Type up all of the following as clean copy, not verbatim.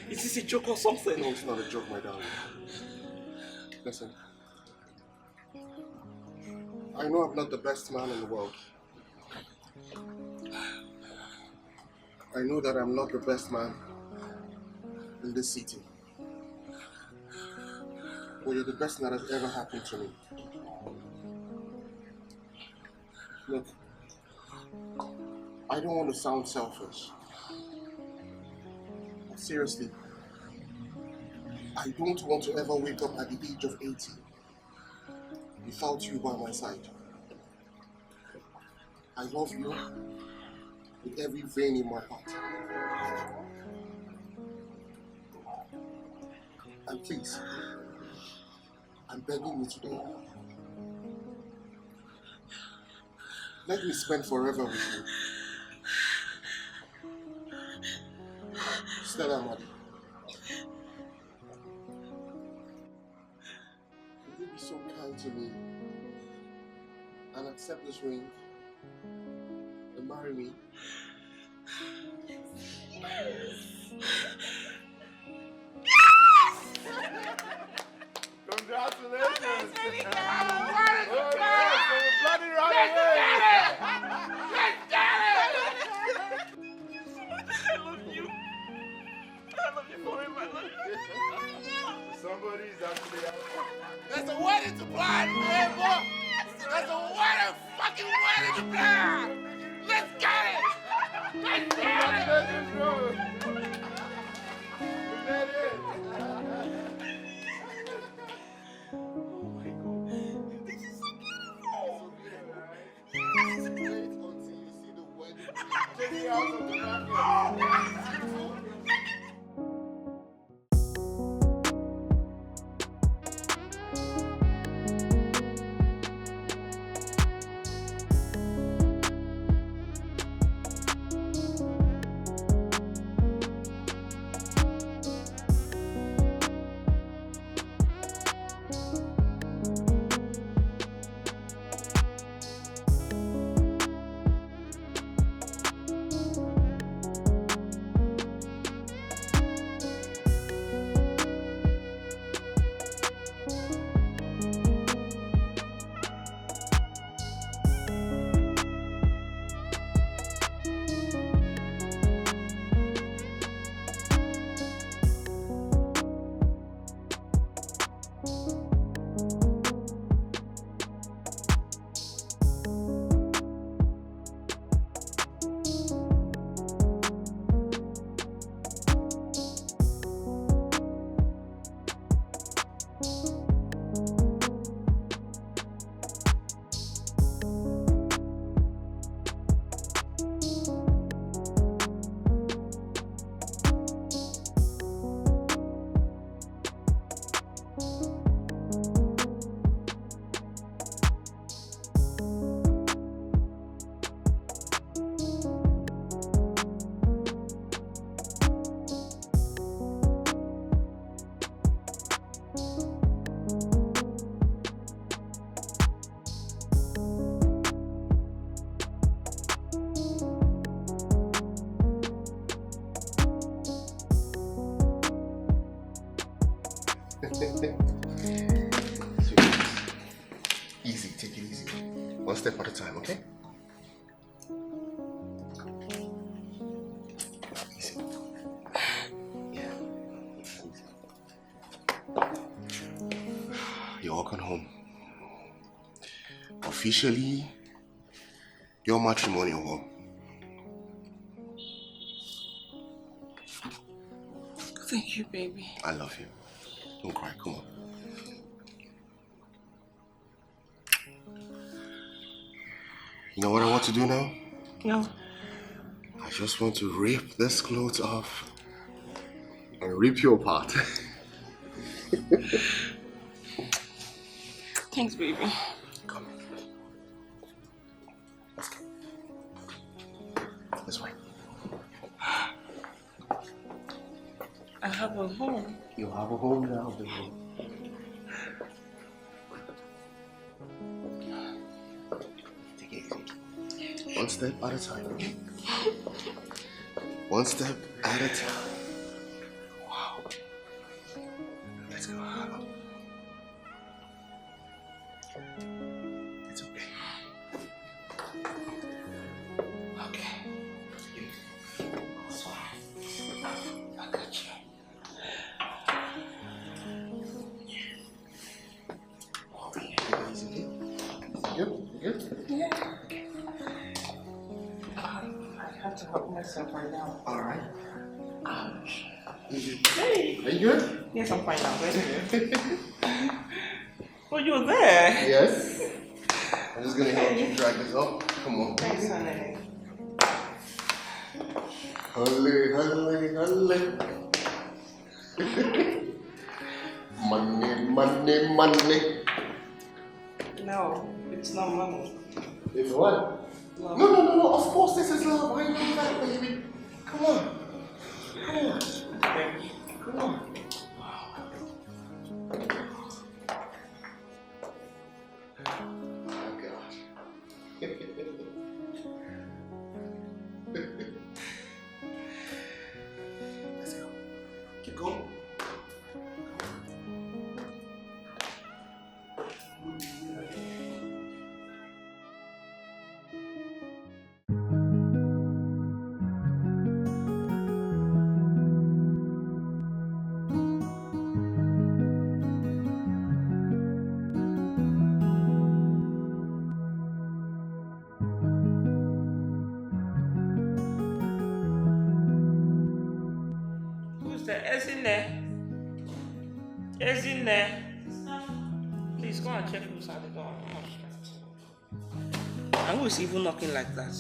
Is this a joke or something? No, it's not a joke, my darling. Listen. I know I'm not the best man in the world. I know that I'm not the best man in this city. But you're the best thing that has ever happened to me. Look, I don't want to sound selfish. But seriously, I don't want to ever wake up at the age of 80 without you by my side. I love you with every vein in my heart. And please, I'm begging you today, let me spend forever with you. Stella Madi, would you be so kind to me and accept this ring and marry me? Congratulations! Let's get it! Bloody right away! Let's get it! I love you. I love you forever. I love you. Somebody's actually out. There's a wedding to plan, man, boy. There's a wedding, fucking wedding to plan. Let's get it! Let's get it! Congratulations, bro! We made it! This is so beautiful. Wait until you see the wedding. Take me out of the market. Easy, take it easy. One step at a time, okay? Easy. Yeah. You're welcome home. officially your matrimonial home. Thank you, baby. I love you. Don't cry, come on. You know what I want to do now? No. I just want to rip this clothes off and rip you apart. Thanks, baby. Come. Let's go. This way. I have a home. You have a home now, baby. Take it easy. One step at a time. One step at a time. Wow. Let's go. It's okay. Okay. I got you. Oh, yeah. Easy. You good? Yeah. I have to help myself right now. All right. Ouch. Hey. Are you good? Yes, I'm fine now. Oh, you were there? Yes. I'm just gonna help you drag this up. Come on. Thanks, honey. Halle, halle, halle. Money, money, money. No, it's not money. It's what? Love. No. Of course this is love. Why you do that, baby? Come on. Come on. Baby. Come on. Oh, gosh. Let's go. Keep going. Who's there? Is in there? Is in there? Please go and check who's at the door. And who's even knocking like that?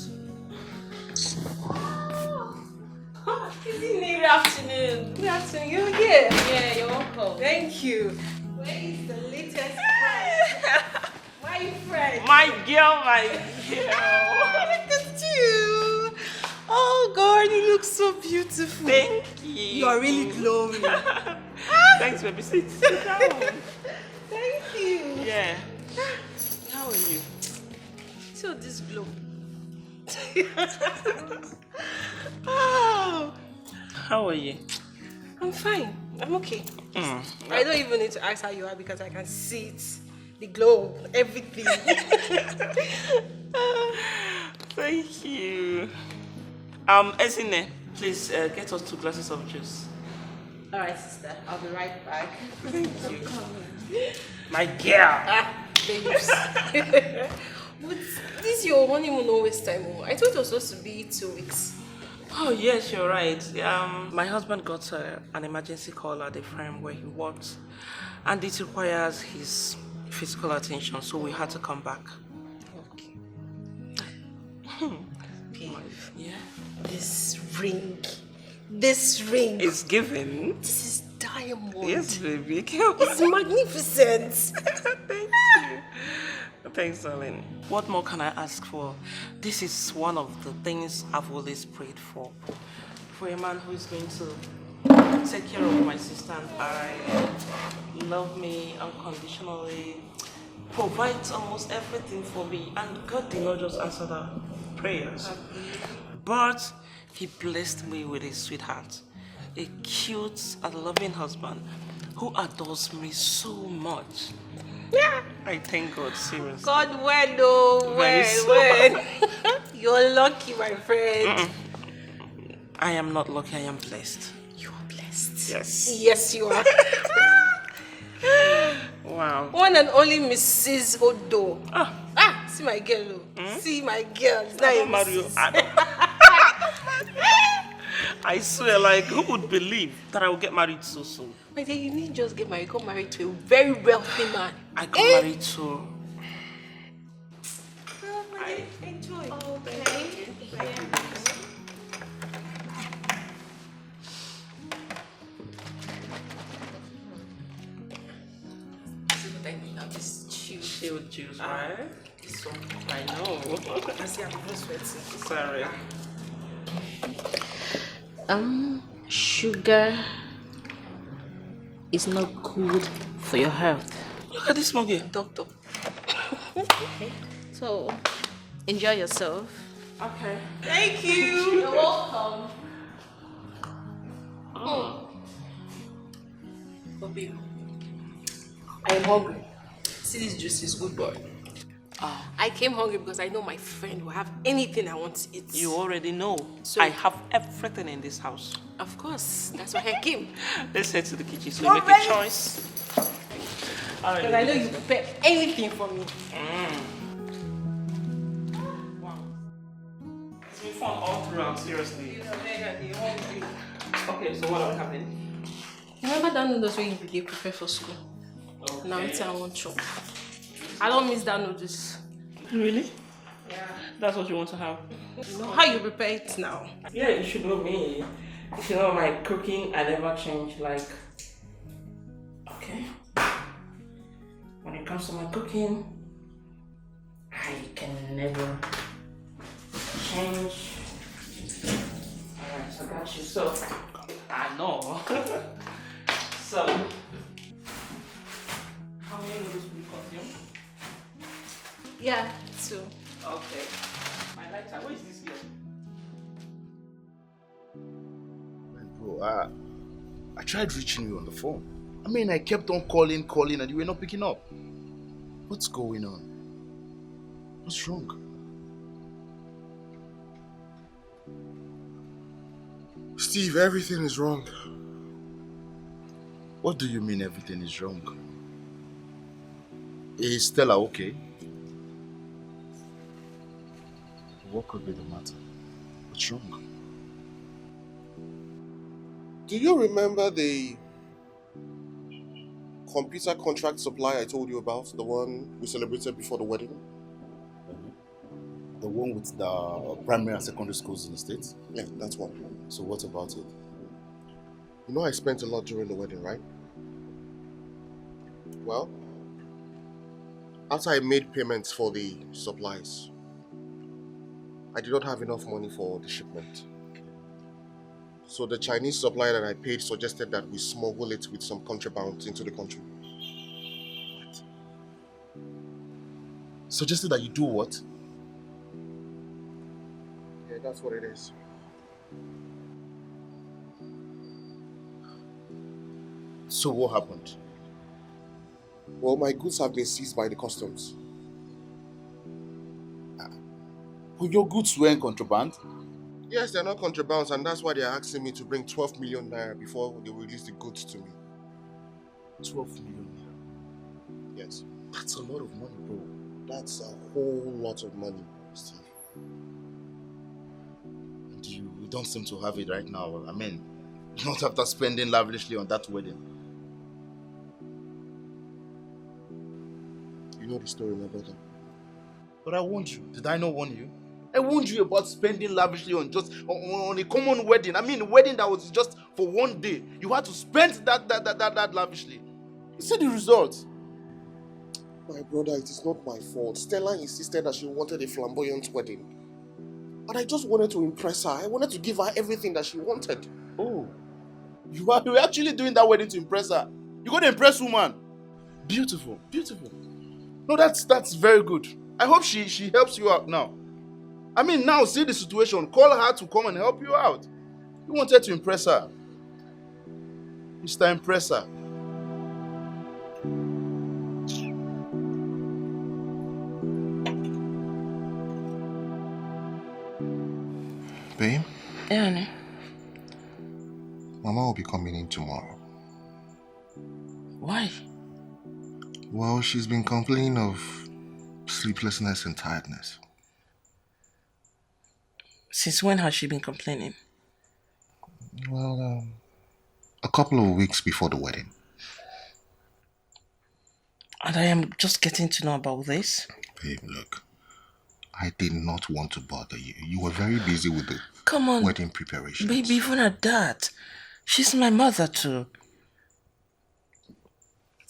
Good afternoon. Good afternoon. You're here. Yeah, you're welcome. Thank you. Where is the latest friend? My friend. My girl, my girl. Look at you. Oh God, you look so beautiful. Thank you. You are really glowing. Thanks, baby. Sit down. Thank you. Yeah. How are you? So this glow. Oh, How are you? I'm fine. I'm okay. I don't even need to ask how you are because I can see it. The glow, everything. Thank you. Esine, please get us 2 glasses of juice. All right, sister. I'll be right back. Thank you. My girl. Babes. But this your honeymoon always time. I thought it was supposed to be 2 weeks. Oh yes, you're right. My husband got an emergency call at the firm where he works, and it requires his physical attention, so we had to come back. Okay. Babe, Yeah. this ring. It's given. This is diamond. Yes, baby. It's magnificent. Thank you. Thanks, darling. What more can I ask for? This is one of the things I've always prayed for. For a man who is going to take care of my sister and I, love me unconditionally, provides almost everything for me, and God did not just answer the prayers, but He blessed me with a sweetheart, a cute and loving husband who adores me so much. Yeah. I thank God, seriously. God, when, oh, Very when. You're lucky, my friend. I am not lucky, I am blessed. You are blessed. Yes. Yes, you are. Wow. One and only Mrs. Odo. Ah, See my girl. See my girl. It's not I a don't marry you. missus. I swear, like, who would believe that I will get married so soon? But then you need just get married. Go married to a very wealthy man. I got married to... Enjoy. Okay. See what I mean now? This chill. Chill juice, right? This one. I know. I see I'm even sweating. Sorry. Sugar is not good for your health. Look at this mug here. Doctor. So, enjoy yourself. Okay. Thank you. You're welcome. But babe, I am hungry. See, this juice is good, boy. I came hungry because I know my friend will have anything I want to eat. You already know. So- I have everything in this house. Of course, that's why I came. Let's head to the kitchen so You're we make ready? a choice. Because I know you prepare anything for me. Wow. It's been fun all throughout, seriously. Okay, so what are we having? Remember that noodles when you begin prepare for school? Okay. Now it's I want chop. I don't miss that noodles. Really? Yeah. That's what you want to have? You know how you prepare it now. Yeah, you should know me. If you know my cooking, I never change, like... Okay. When it comes to my cooking, I can never change. Alright, so I got you. So, I know. So, how many noodles will you consume? Yeah, too. Okay. My lighter, where is this girl? Bro, I tried reaching you on the phone. I mean, I kept on calling, and you were not picking up. What's going on? What's wrong? Steve, everything is wrong. What do you mean everything is wrong? Is Stella okay? What could be the matter? What's wrong? Do you remember the computer contract supply I told you about? The one we celebrated before the wedding? The one with the primary and secondary schools in the States? Yeah, that's one. So what about it? You know I spent a lot during the wedding, right? Well, after I made payments for the supplies, I did not have enough money for the shipment. So the Chinese supplier that I paid suggested that we smuggle it with some contraband into the country. What? Suggested that you do what? Yeah, that's what it is. So what happened? Well, my goods have been seized by the customs. Well, your goods were in contraband? Yes, they're not contrabands, and that's why they're asking me to bring 12 million naira before they release the goods to me. 12 million naira. Yes. That's a lot of money, bro. That's a whole lot of money, Steve. And you don't seem to have it right now. I mean, not after spending lavishly on that wedding. You know the story, my brother. But I warned you. Did I not warn you? I warned you about spending lavishly on just on a common wedding. I mean, a wedding that was just for one day. You had to spend that lavishly. You see the result. My brother, it is not my fault. Stella insisted that she wanted a flamboyant wedding. And I just wanted to impress her. I wanted to give her everything that she wanted. Oh, you were actually doing that wedding to impress her. You got to impress woman. Beautiful, beautiful. No, that's very good. I hope she helps you out now. I mean, now see the situation. Call her to come and help you out. You wanted to impress her. Mr. Impressor. Babe, Yeah, honey. Mama will be coming in tomorrow. Why? Well, she's been complaining of sleeplessness and tiredness. Since when has she been complaining? Well, a couple of weeks before the wedding. And I am just getting to know about this. Babe, look. I did not want to bother you. You were very busy with the wedding preparations. Baby, even at that. She's my mother too.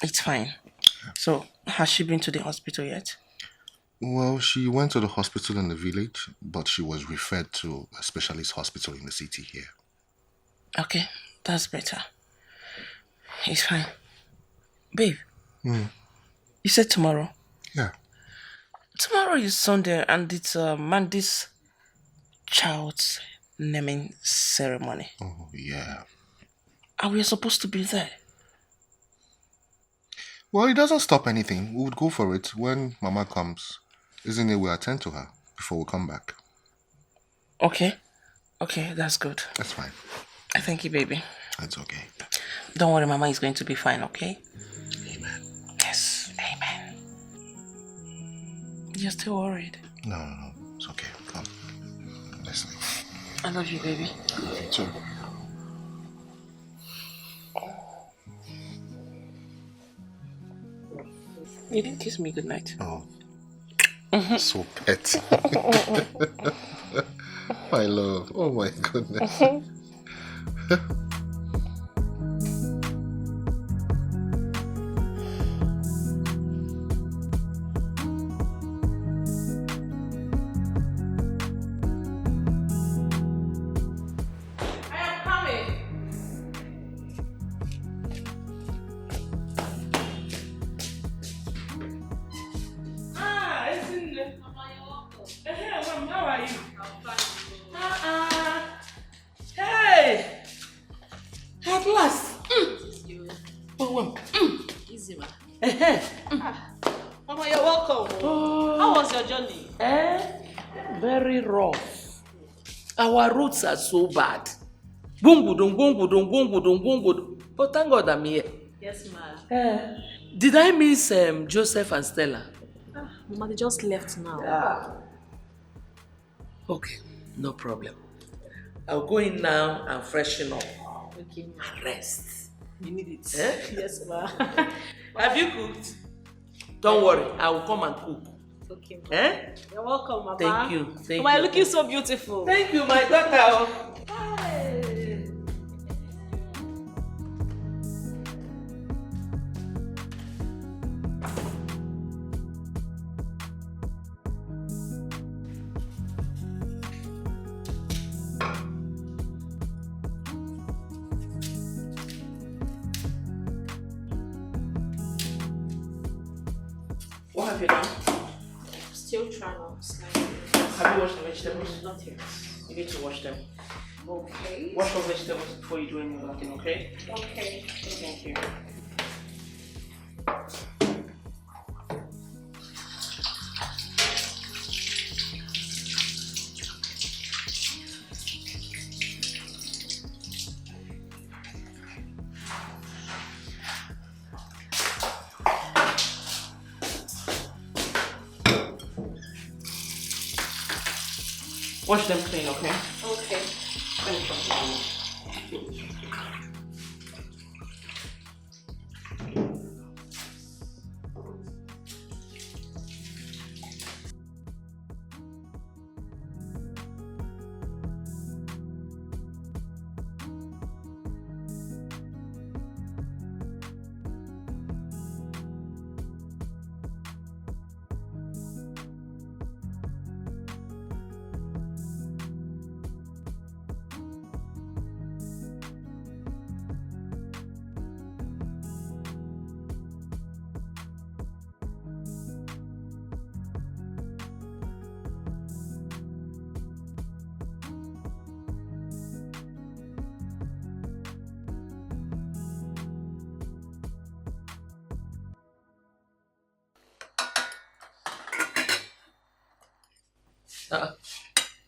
It's fine. So, has she been to the hospital yet? Well, she went to the hospital in the village, but she was referred to a specialist hospital in the city here. Okay, that's better. It's fine. Babe, you said tomorrow? Yeah. Tomorrow is Sunday and it's Mandy's child's naming ceremony. Oh, yeah. And we're supposed to be there. Well, it doesn't stop anything. We would go for it when Mama comes. Isn't it we'll attend to her before we come back? Okay. Okay, that's good. That's fine. I thank you, baby. That's okay. Don't worry, Mama is going to be fine, okay? Amen. Yes, amen. You're still worried? No. It's okay. Come. Let's leave. I love you, baby. You too. You didn't kiss me goodnight. Oh. So petty. My love. Oh my goodness. Mama, you're welcome. How was your journey? Very rough. Our roads are so bad. Boom, boom, boom, boom, boom, boom, boom. But thank God I'm here. Yes, ma. Did I miss Joseph and Stella? Mama, they just left now. Okay, no problem. I'll go in now and freshen up. Okay, ma. And rest. You need it. Yes, ma. Have you cooked? Don't worry, I will come and cook. Okay, ma. You're welcome, Mama. Thank you. Mama, you're looking so beautiful. Thank you, my daughter. What have you done? Still trying to Have you washed the vegetables? Not yet. You need to wash them. Okay. Wash your vegetables before you do any other thing, okay? Okay. Thank you. Wash them clean, okay? Okay.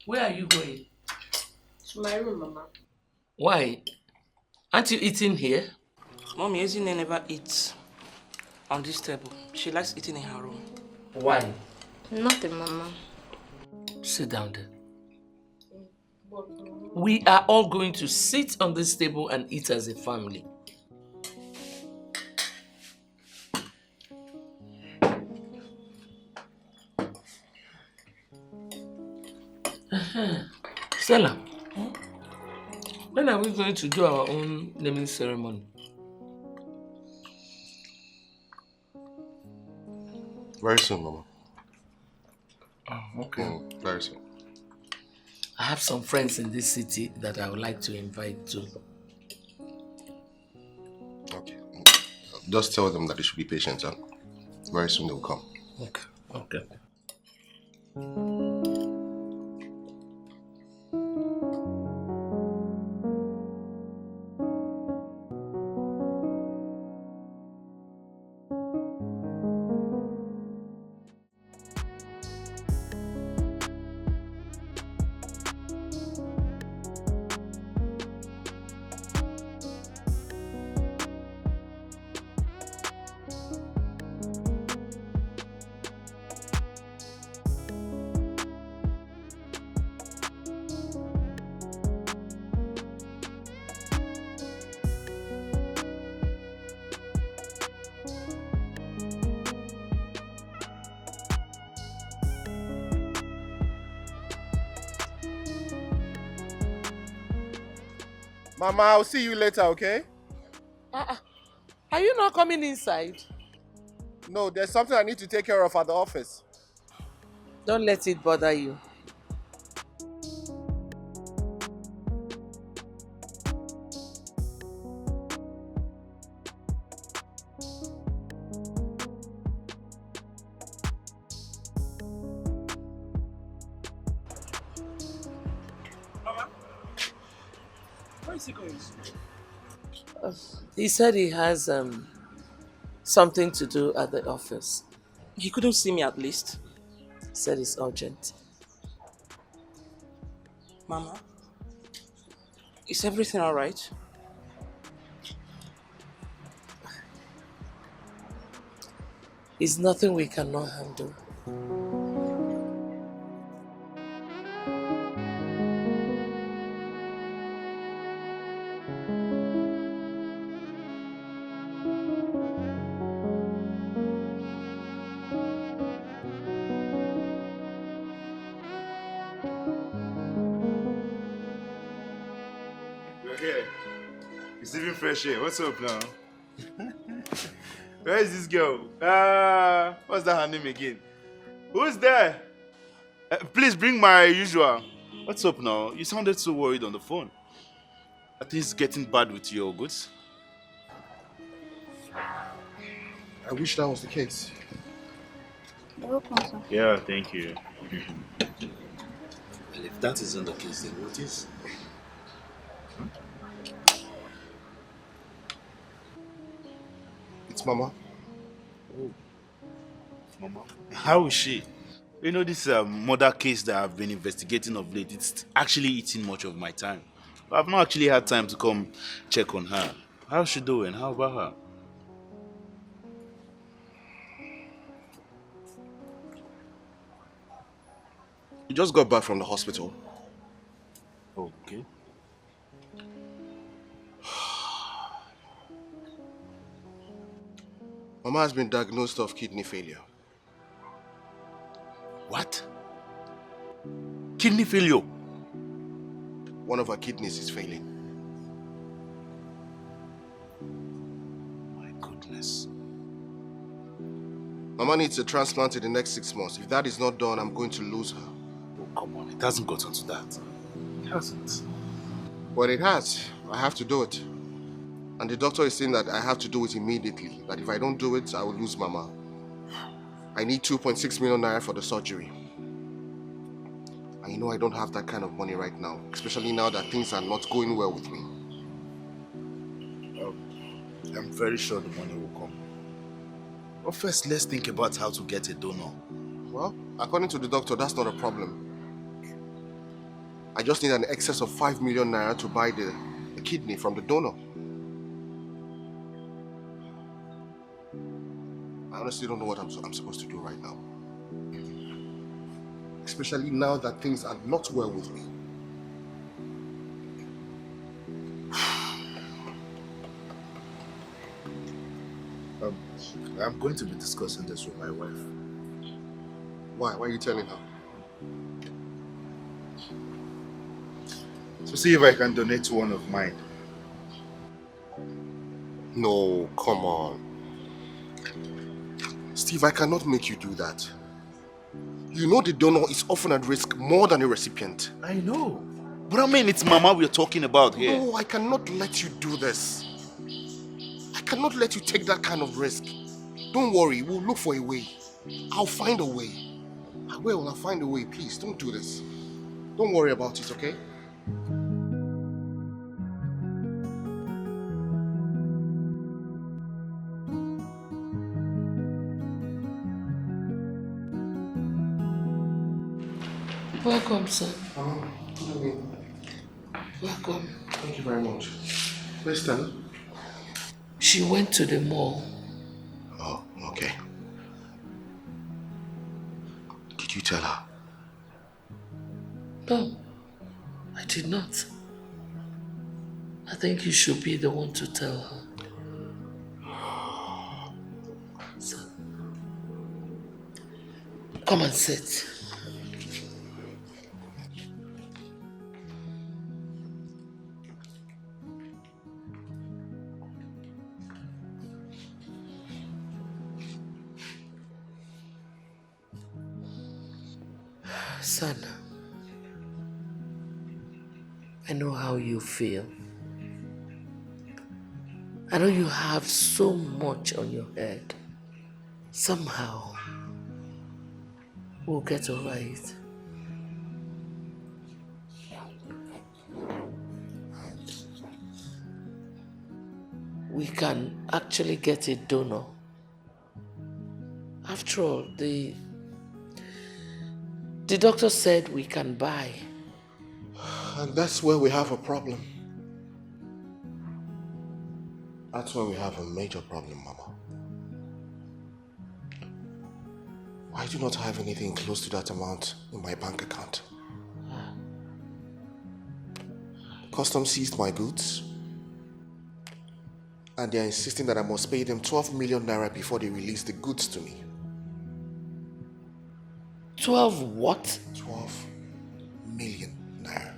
Where are you going? To my room, Mama. Why? Aren't you eating here? Mommy, Ezine never eats on this table. She likes eating in her room. Why? Nothing, Mama. Sit down there. We are all going to sit on this table and eat as a family. Stella, when are we going to do our own naming ceremony? Very soon, Mama. Oh, okay. Very soon. I have some friends in this city that I would like to invite to. Okay. Just tell them that they should be patient, huh? Very soon they'll come. Okay. Okay. Mama, I'll see you later, okay? Are you not coming inside? No, there's something I need to take care of at the office. Don't let it bother you. Where is he going? He said he has something to do at the office. He couldn't see me at least. He said it's urgent. Mama, is everything all right? It's nothing we cannot handle. Okay. It's even fresh here. What's up now? Where is this girl? What's that her name again? Who's there? Please bring my usual. What's up now? You sounded so worried on the phone. I think it's getting bad with your goods. I wish that was the case. You're welcome, sir. Yeah, thank you. Well, if that isn't the case, then what is? It's Mama. Oh. Mama. How is she? You know, this murder case that I've been investigating of late, it's actually eating much of my time. I've not actually had time to come check on her. How's she doing? How about her? You just got back from the hospital. Okay. Mama has been diagnosed of kidney failure. What? Kidney failure? One of her kidneys is failing. My goodness. Mama needs a transplant in the next 6 months. If that is not done, I'm going to lose her. Oh, come on. It hasn't gotten to that. It hasn't. But it has. I have to do it. And the doctor is saying that I have to do it immediately. That if I don't do it, I will lose Mama. I need 2.6 million naira for the surgery. And you know I don't have that kind of money right now. Especially now that things are not going well with me. I'm very sure the money will come. But first, let's think about how to get a donor. Well, according to the doctor, that's not a problem. I just need an excess of 5 million naira to buy the kidney from the donor. I honestly don't know what I'm supposed to do right now. especially now that things are not well with me. I'm going to be discussing this with my wife. Why? Why are you telling her? So see if I can donate to one of mine. No, come on. Steve, I cannot make you do that. You know the donor is often at risk more than the recipient. I know. But I mean, it's Mama we're talking about here. No, I cannot let you do this. I cannot let you take that kind of risk. Don't worry, we'll look for a way. I'll find a way. I'll find a way. Please, don't do this. Don't worry about it, okay? Welcome, son. Good evening. Welcome. Thank you very much. Where's Stella? She went to the mall. Oh, okay. Did you tell her? No, I did not. I think you should be the one to tell her. Son, come and sit. Son, I know how you feel. I know you have so much on your head. Somehow, we'll get over it. We can actually get a donor. After all, the doctor said we can buy. And that's where we have a problem. That's where we have a major problem, Mama. I do not have anything close to that amount in my bank account. Customs seized my goods, and they are insisting that I must pay them 12 million naira before they release the goods to me. 12 what? 12 million naira.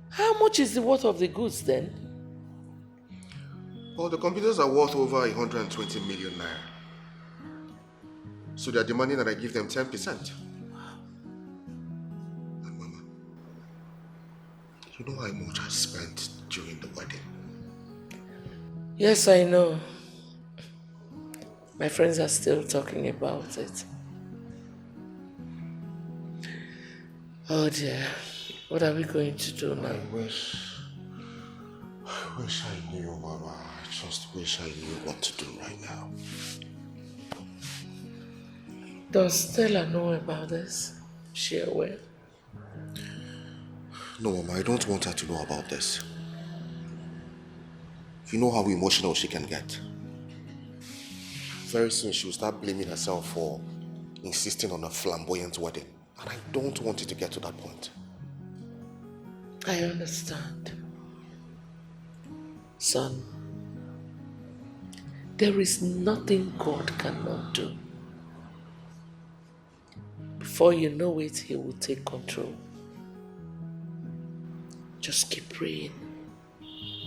How much is the worth of the goods then? Well, the computers are worth over 120 million naira. So they are demanding that I give them 10%. And Mama, you know how much I spent during the wedding? Yes, I know. My friends are still talking about it. Oh dear, what are we going to do now? I wish I knew, Mama. I just wish I knew what to do right now. Does Stella know about this? Is she aware? No, Mama, I don't want her to know about this. You know how emotional she can get. Very soon she will start blaming herself for insisting on a flamboyant wedding. And I don't want it to get to that point. I understand. Son, there is nothing God cannot do. Before you know it, He will take control. Just keep praying.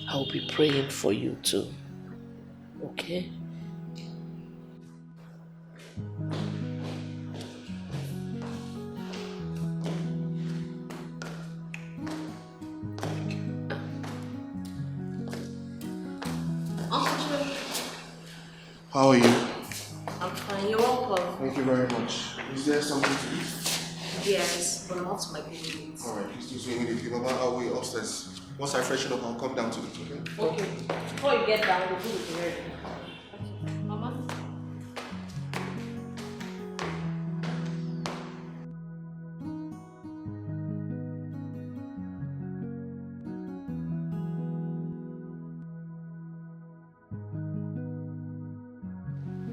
I'll be praying for you too. Okay? How are you? I'm fine. You're welcome. Thank you very much. Is there something to eat? Yes, but not my baby. Alright, please do so immediately. Mama, I'll wait upstairs. Once I freshen up, I'll come down to it, okay? Okay. Before you get down, the food is ready. Okay. Mama?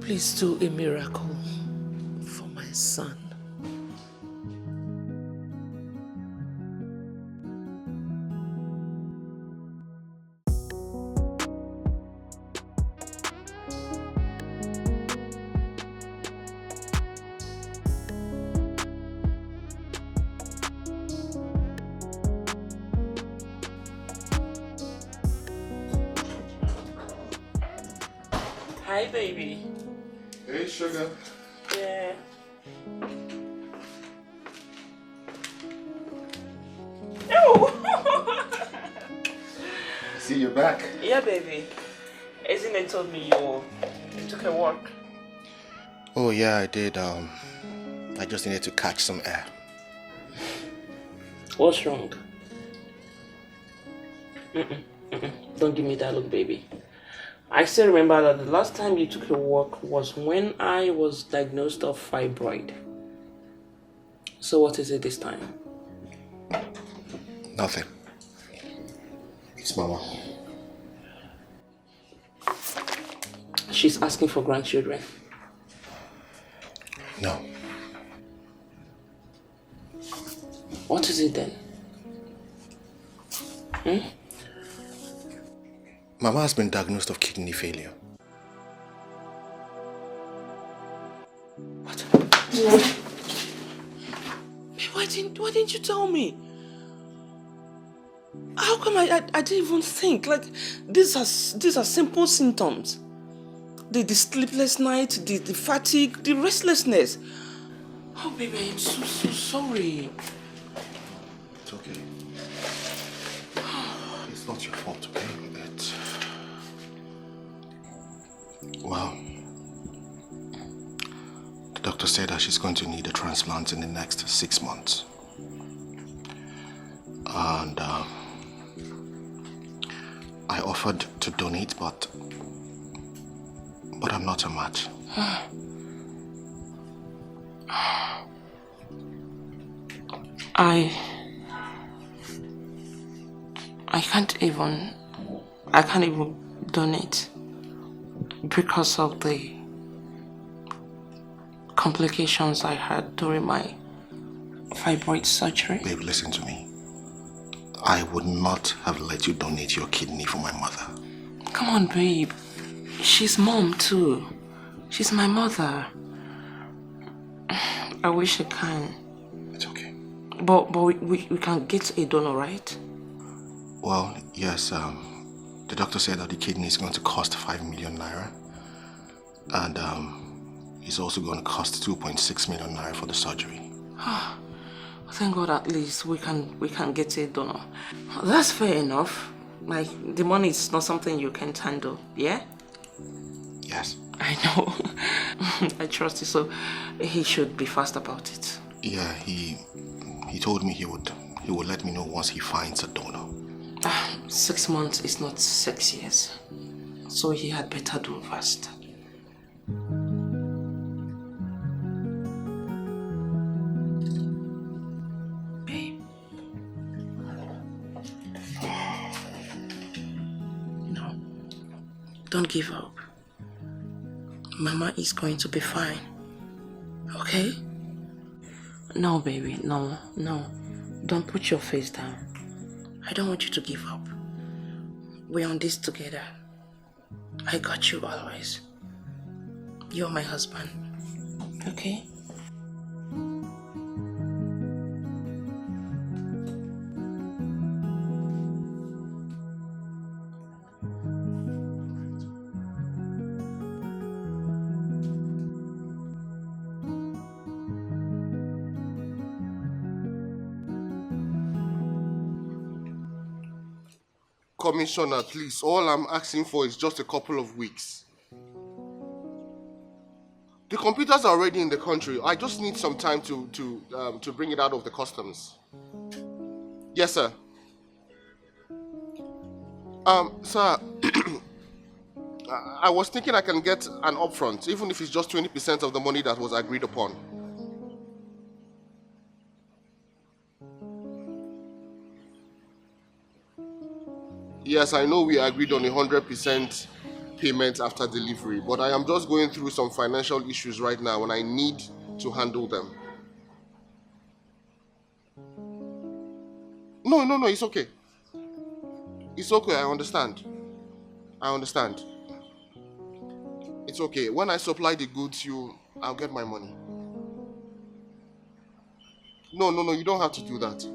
Please do a miracle for my son. Hi, baby. Hey, sugar. Yeah. See you back. Yeah, baby. Isn't it told me you took a walk? Oh yeah, I did. I just needed to catch some air. What's wrong? Don't give me that look, baby. I still remember that the last time you took a walk was when I was diagnosed of fibroid. So what is it this time? Nothing. It's Mama. She's asking for grandchildren. No. What is it then? Mama has been diagnosed of kidney failure. What? Why didn't you tell me? How come I didn't even think? Like, these are simple symptoms. The sleepless night, the fatigue, the restlessness. Oh baby, I'm so sorry. It's okay. It's not your fault, okay? Well, the doctor said that she's going to need a transplant in the next 6 months. And I offered to donate, but I'm not a match. I can't even donate because of the complications I had during my fibroid surgery. Babe, listen to me. I would not have let you donate your kidney for my mother. Come on, babe. She's mom too. She's my mother. I wish I can. It's okay. But we can get a donor, right? Well, yes, the doctor said that the kidney is going to cost 5 million naira. And it's also going to cost 2.6 million naira for the surgery. Thank God at least we can get a donor. That's fair enough. Like, the money is not something you can't handle, yeah? Yes. I know. I trust you, so he should be fast about it. Yeah, he told me he would let me know once he finds a donor. 6 months is not 6 years. So he had better do fast. Babe. No. Don't give up. Mama is going to be fine. Okay? No, baby. No. Don't put your face down. I don't want you to give up. We're on this together. I got you always. You're my husband. Okay? Commissioner, please, all I'm asking for is just a couple of weeks. The computers are already in the country. I just need some time to bring it out of the customs. Yes, sir. Sir, I was thinking I can get an upfront, even if it's just 20% of the money that was agreed upon. Yes, I know we agreed on 100% payment after delivery, but I am just going through some financial issues right now and I need to handle them. No, it's okay. It's okay, I understand. I understand. It's okay. When I supply the goods, I'll get my money. No, you don't have to do that.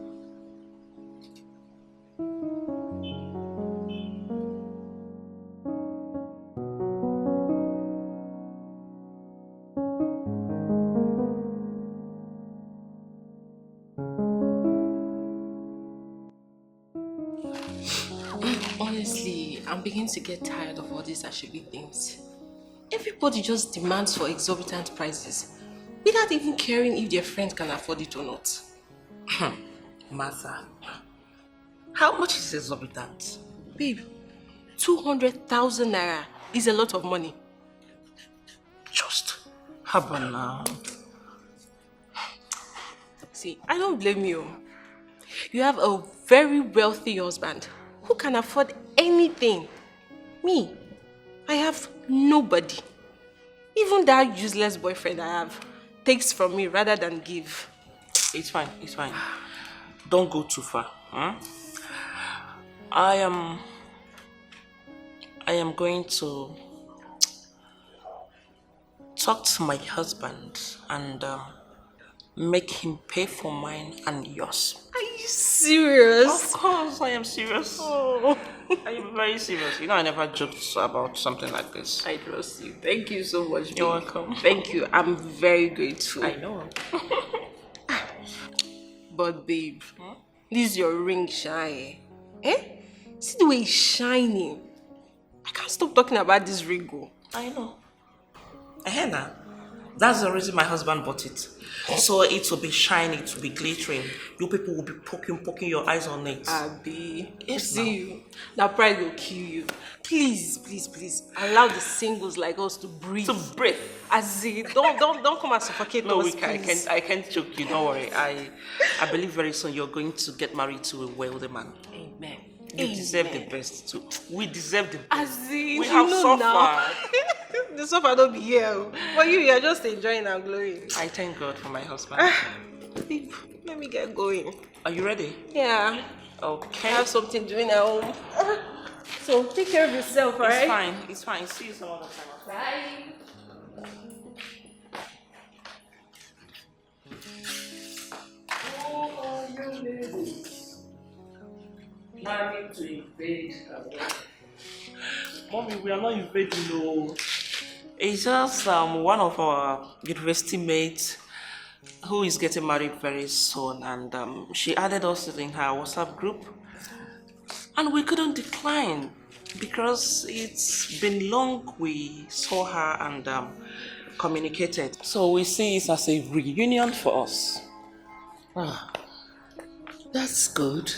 Honestly, I'm beginning to get tired of all these Ashebi things. Everybody just demands for exorbitant prices without even caring if their friend can afford it or not. Martha, how much is exorbitant? Babe, 200,000 naira is a lot of money. Just haba now. See, I don't blame you. You have a very wealthy husband who can afford anything. Me, I have nobody. Even that useless boyfriend I have takes from me rather than give. It's fine. Don't go too far. Huh? I am going to talk to my husband and make him pay for mine and yours. Are you serious? Of course, I am serious. Oh. I am very serious. You know, I never joked about something like this. I trust you. Thank you so much. You're babe. welcome. Thank you. I'm very grateful. I know. But babe, this is your ring shine. Eh? See the way it's shining. I can't stop talking about this ring. I know. Henna, that's the reason my husband bought it. So it will be shiny, it will be glittering. You people will be poking your eyes on it. Abi, Yes, see you. That pride will kill you. Please, allow the singles like us to breathe. To breathe. As in, don't come and suffocate No, us, we I can't choke you. Don't worry. I believe very soon you're going to get married to a wealthy man. Amen. You deserve the best too. We deserve the best. As in, We you have know suffered. now. The suffer don't be here. But you're just enjoying and glowing. I thank God for my husband. Babe, let me get going. Are you ready? Yeah. Okay. I have something doing at home. So take care of yourself, alright? It's fine. See you some other time. Bye. Married to invade. Mommy, we are not invading, no. It's just one of our university mates who is getting married very soon, and she added us in her WhatsApp group, and we couldn't decline because it's been long we saw her and communicated. So we see it as a reunion for us. Ah, that's good.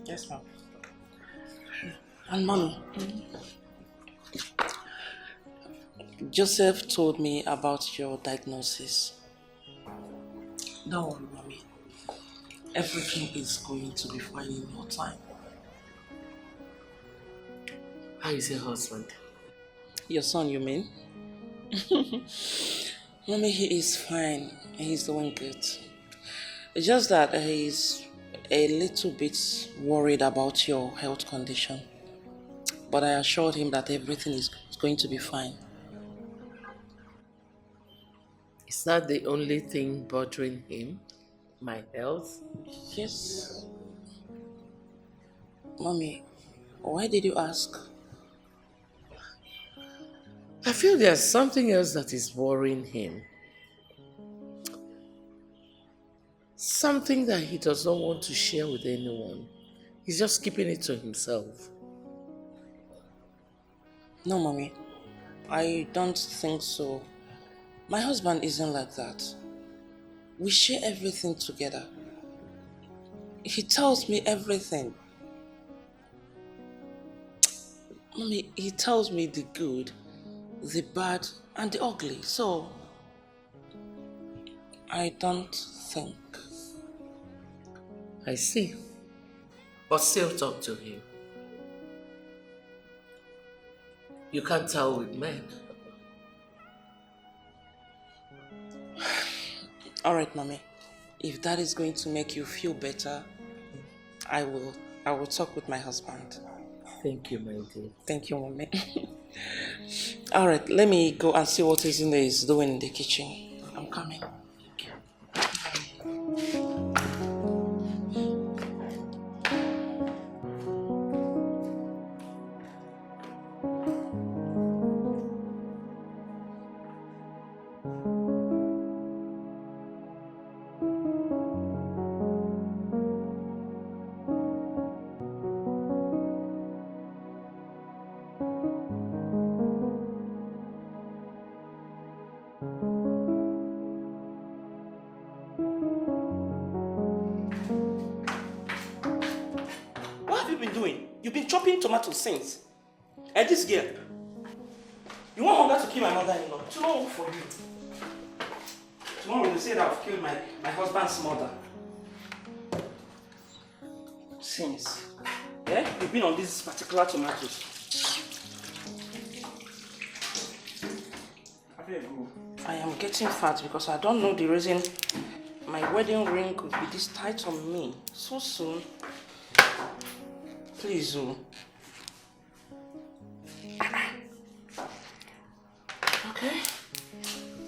Yes, ma'am. And mommy, Joseph told me about your diagnosis. Don't worry, mommy. Everything is going to be fine in no time. How is your husband? Your son, you mean? Mommy, he is fine. He's doing good. It's just that he's a little bit worried about your health condition. But I assured him that everything is going to be fine. Is that the only thing bothering him? My health? Yes. Mommy, why did you ask? I feel there's something else that is worrying him. Something that he does not want to share with anyone. He's just keeping it to himself. No, Mommy. I don't think so. My husband isn't like that. We share everything together. He tells me everything. Mommy, he tells me the good, the bad, and the ugly. So, I don't think. I see. But still talk to him. You can't tell with men. All right, mommy. If that is going to make you feel better, I will talk with my husband. Thank you, my dear. Thank you, mommy. All right, let me go and see what Ezinne is doing in the kitchen. I'm coming. What have you been doing? You've been chopping tomatoes since. And this girl, you want hunger to kill my mother-in-law? Tomorrow for you. Tomorrow you say that I've killed my husband's mother. Since. Yeah? You've been on these particular tomatoes. I am getting fat because I don't know the reason my wedding ring could be this tight on me so soon. Please, Okay.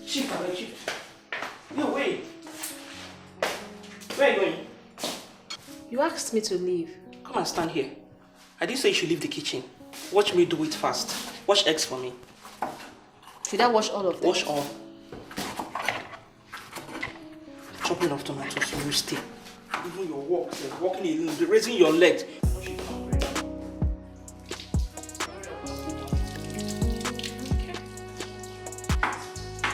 Chief, Chief. No, wait. Where are you going? You asked me to leave. Come and stand here. I didn't say you should leave the kitchen. Watch me do it fast. Wash eggs for me. Should I wash all of them? Wash all. Chopping of tomatoes, you will stay. Even your walks, walking, raising your legs.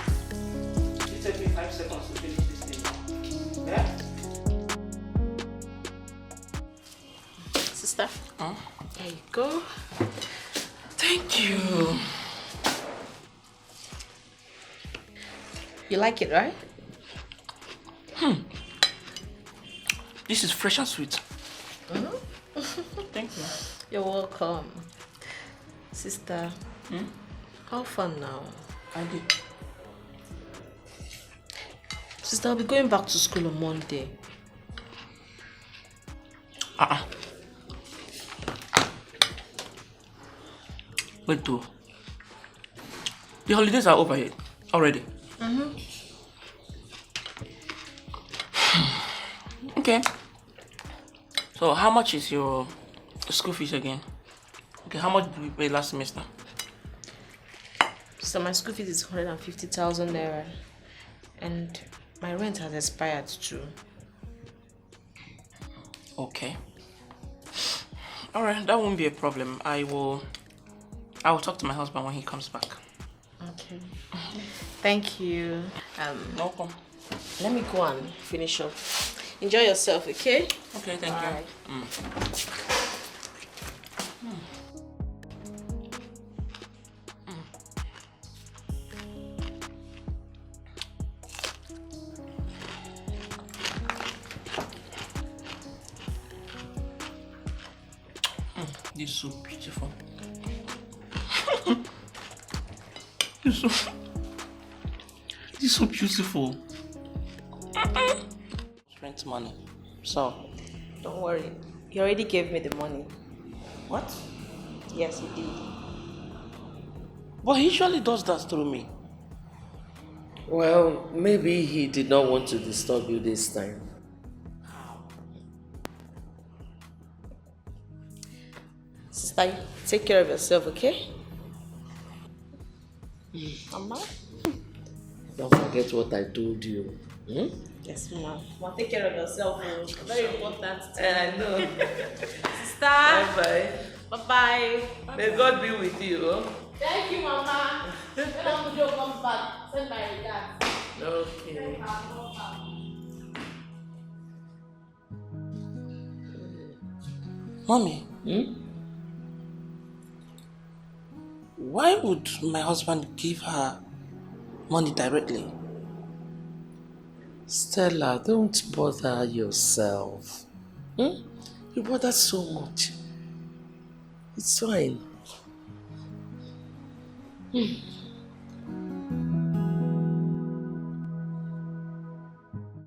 It takes me 5 seconds to finish this thing. Yeah? Sister, Huh? there you go. Thank you. You like it, right? This is fresh and sweet. Thank you. You're welcome. Sister, how fun now? I did. Sister, I'll be going back to school on Monday. Wait, though. The holidays are over yet already. Okay. So how much is your school fees again? Okay, how much did we pay last semester? So my school fees is 150,000 naira. And my rent has expired too. Okay. Alright, that won't be a problem. I will talk to my husband when he comes back. Okay. Thank you. Welcome. Let me go and finish up. Enjoy yourself, okay? Okay, thank Bye. you. This is so beautiful. This is so beautiful. Rent money. So, Don't worry. You already gave me the money. what? Yes, you did. But he usually does that through me. Well, maybe he did not want to disturb you this time. Sister, take care of yourself, okay? Mama? Don't forget what I told you. Yes, Mama. Mama, take care of yourself. Very important. I know. Sister. Bye-bye. Bye-bye. May God be with you. Huh? Thank you, Mama. When Amujo comes back, send my regards. Okay. Mommy, why would my husband give her money directly? Stella, don't bother yourself. You bother so much. It's fine.